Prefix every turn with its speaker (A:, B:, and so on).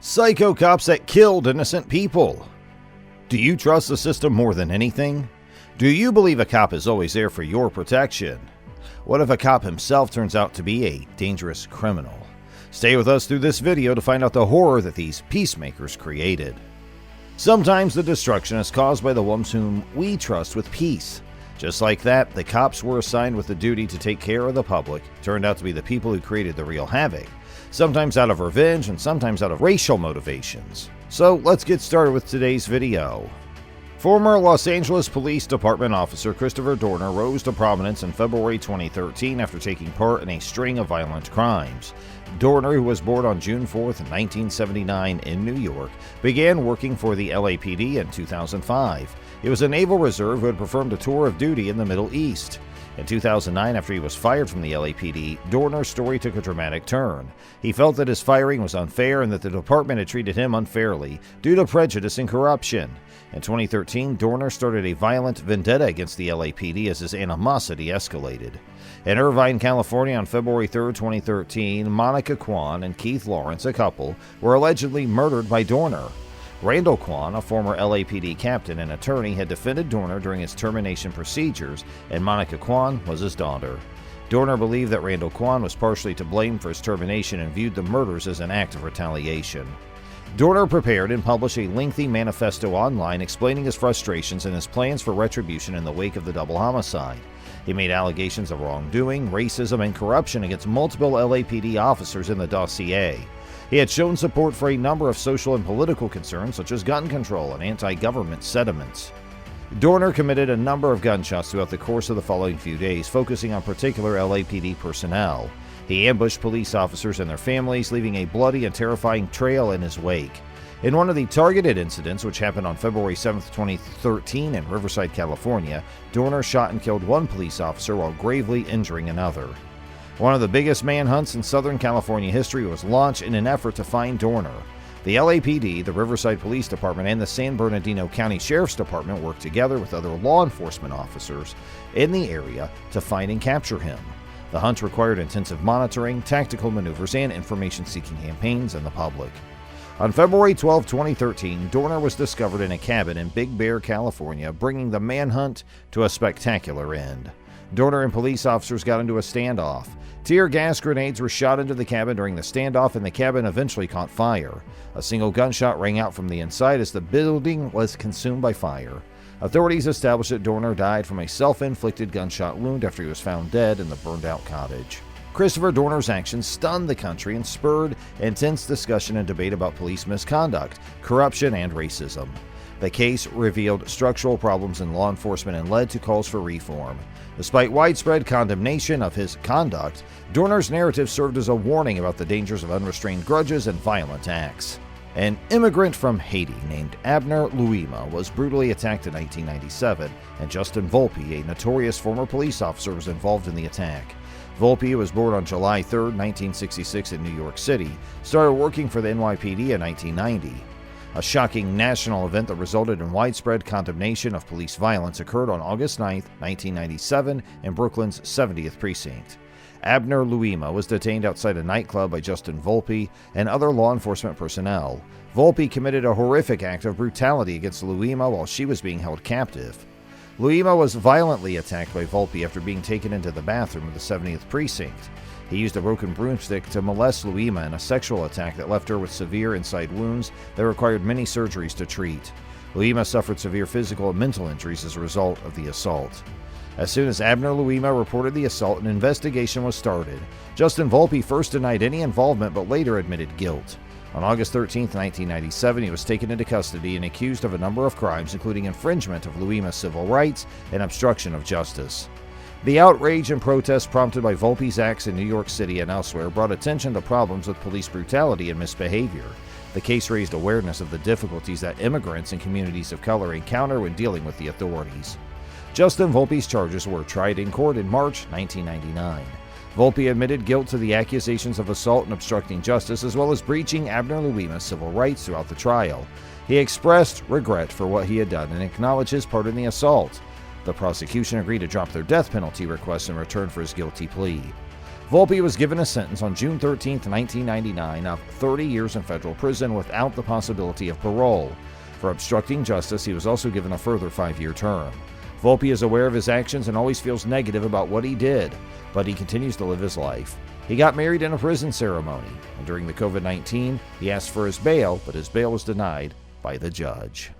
A: Psycho cops that killed innocent people. Do you trust the system more than anything? Do you believe a cop is always there for your protection? What if a cop himself turns out to be a dangerous criminal? Stay with us through this video to find out the horror that these peacemakers created. Sometimes the destruction is caused by the ones whom we trust with peace. Just like that, the cops were assigned with the duty to take care of the public turned out to be the people who created the real havoc, sometimes out of revenge and sometimes out of racial motivations. So let's get started with today's video. Former Los Angeles Police Department officer Christopher Dorner rose to prominence in February 2013 after taking part in a string of violent crimes. Dorner, who was born on June 4, 1979 in New York, began working for the LAPD in 2005. He was a Naval Reserve who had performed a tour of duty in the Middle East. In 2009, after he was fired from the LAPD, Dorner's story took a dramatic turn. He felt that his firing was unfair and that the department had treated him unfairly due to prejudice and corruption. In 2013, Dorner started a violent vendetta against the LAPD as his animosity escalated. In Irvine, California on February 3, 2013, Monica Kwan and Keith Lawrence, a couple, were allegedly murdered by Dorner. Randall Kwan, a former LAPD captain and attorney, had defended Dorner during his termination procedures, and Monica Kwan was his daughter. Dorner believed that Randall Kwan was partially to blame for his termination and viewed the murders as an act of retaliation. Dorner prepared and published a lengthy manifesto online explaining his frustrations and his plans for retribution in the wake of the double homicide. He made allegations of wrongdoing, racism, and corruption against multiple LAPD officers in the dossier. He had shown support for a number of social and political concerns such as gun control and anti-government sentiments. Dorner committed a number of gunshots throughout the course of the following few days, focusing on particular LAPD personnel. He ambushed police officers and their families, leaving a bloody and terrifying trail in his wake. In one of the targeted incidents, which happened on February 7, 2013 in Riverside, California, Dorner shot and killed one police officer while gravely injuring another. One of the biggest manhunts in Southern California history was launched in an effort to find Dorner. The LAPD, the Riverside Police Department, and the San Bernardino County Sheriff's Department worked together with other law enforcement officers in the area to find and capture him. The hunt required intensive monitoring, tactical maneuvers, and information-seeking campaigns in the public. On February 12, 2013, Dorner was discovered in a cabin in Big Bear, California, bringing the manhunt to a spectacular end. Dorner and police officers got into a standoff. Tear gas grenades were shot into the cabin during the standoff, and the cabin eventually caught fire. A single gunshot rang out from the inside as the building was consumed by fire. Authorities established that Dorner died from a self-inflicted gunshot wound after he was found dead in the burned-out cottage. Christopher Dorner's actions stunned the country and spurred intense discussion and debate about police misconduct, corruption, and racism. The case revealed structural problems in law enforcement and led to calls for reform. Despite widespread condemnation of his conduct, Dorner's narrative served as a warning about the dangers of unrestrained grudges and violent acts. An immigrant from Haiti named Abner Louima was brutally attacked in 1997, and Justin Volpe, a notorious former police officer, was involved in the attack. Volpe was born on July 3, 1966 in New York City, started working for the NYPD in 1990. A shocking national event that resulted in widespread condemnation of police violence occurred on August 9, 1997 in Brooklyn's 70th Precinct. Abner Louima was detained outside a nightclub by Justin Volpe and other law enforcement personnel. Volpe committed a horrific act of brutality against Louima while she was being held captive. Louima was violently attacked by Volpe after being taken into the bathroom of the 70th Precinct. He used a broken broomstick to molest Louima in a sexual attack that left her with severe inside wounds that required many surgeries to treat. Louima suffered severe physical and mental injuries as a result of the assault. As soon as Abner Louima reported the assault, an investigation was started. Justin Volpe first denied any involvement but later admitted guilt. On August 13, 1997, he was taken into custody and accused of a number of crimes, including infringement of Louima's civil rights and obstruction of justice. The outrage and protest prompted by Volpe's acts in New York City and elsewhere brought attention to problems with police brutality and misbehavior. The case raised awareness of the difficulties that immigrants and communities of color encounter when dealing with the authorities. Justin Volpe's charges were tried in court in March 1999. Volpe admitted guilt to the accusations of assault and obstructing justice, as well as breaching Abner Louima's civil rights throughout the trial. He expressed regret for what he had done and acknowledged his part in the assault. The prosecution agreed to drop their death penalty request in return for his guilty plea. Volpe was given a sentence on June 13, 1999 of 30 years in federal prison without the possibility of parole. For obstructing justice, he was also given a further 5-year term. Volpe is aware of his actions and always feels negative about what he did, but he continues to live his life. He got married in a prison ceremony, and during the COVID-19, he asked for his bail, but his bail was denied by the judge.